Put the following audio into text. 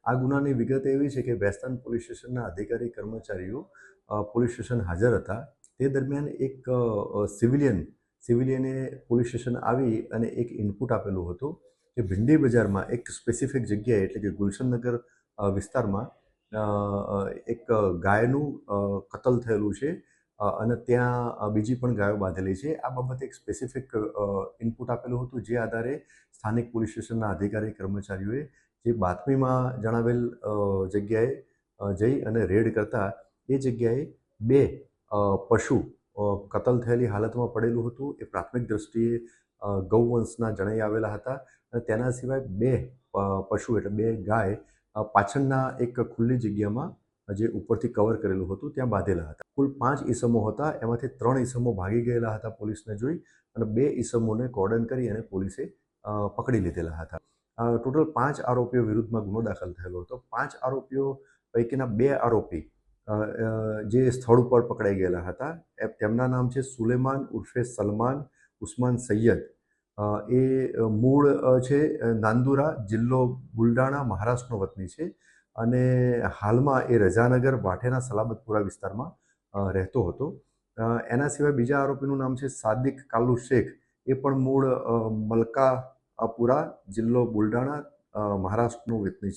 આ ગુનાની વિગત એવી છે કે વેસ્ટર્ન પોલીસ સ્ટેશનના અધિકારી કર્મચારીઓ પોલીસ સ્ટેશન હાજર હતા. તે દરમિયાન એક સિવિલિયને પોલીસ સ્ટેશન આવી અને એક ઇનપુટ આપેલું હતું કે ભિંડી બજારમાં એક સ્પેસિફિક જગ્યાએ એટલે કે ગુલશનનગર વિસ્તારમાં એક ગાયનું કતલ થયેલું છે અને ત્યાં બીજી પણ ગાયો બાંધેલી છે. આ બાબતે એક સ્પેસિફિક ઇનપુટ આપેલું હતું, જે આધારે સ્થાનિક પોલીસ સ્ટેશનના અધિકારી કર્મચારીઓએ જે બાતમીમાં જણાવેલ જગ્યાએ જઈ અને રેડ કરતા એ જગ્યાએ બે પશુ કતલ થયેલી હાલતમાં પડેલું હતું. એ પ્રાથમિક દ્રષ્ટિએ ગૌવંશના જણાઈ આવેલા હતા અને તેના સિવાય બે પશુ એટલે બે ગાય પાછળના એક ખુલ્લી જગ્યામાં જે ઉપરથી કવર કરેલું હતું ત્યાં બાંધેલા હતા. કુલ 5 ઈસમો હતા. એમાંથી 3 ઈસમો ભાગી ગયેલા હતા પોલીસને જોઈ અને 2 ઈસમોને કોર્ડન કરી અને પોલીસે પકડી લીધેલા હતા. ટોટલ 5 આરોપીઓ વિરુદ્ધમાં ગુનો દાખલ થયેલો હતો. 5 આરોપીઓ પૈકીના 2 આરોપી જે સ્થળ ઉપર પકડાઈ ગયેલા હતા. તેમના નામ છે સુલેમાન ઉર્ફે સલમાન ઉસ્માન સૈયદ. એ મૂળ છે નાંદુરા, જિલ્લો બુલડાણા, મહારાષ્ટ્રનો વતની છે અને હાલમાં એ રજાનગર વાઠેના સલાબતપુરા વિસ્તારમાં રહેતો હતો. એના સિવાય બીજા આરોપીનું નામ છે સાદિક કાલુ શેખ. એ પણ મૂળ મલકાપુરા, જિલ્લો બુલડાણા, મહારાષ્ટ્રનો વતની છે.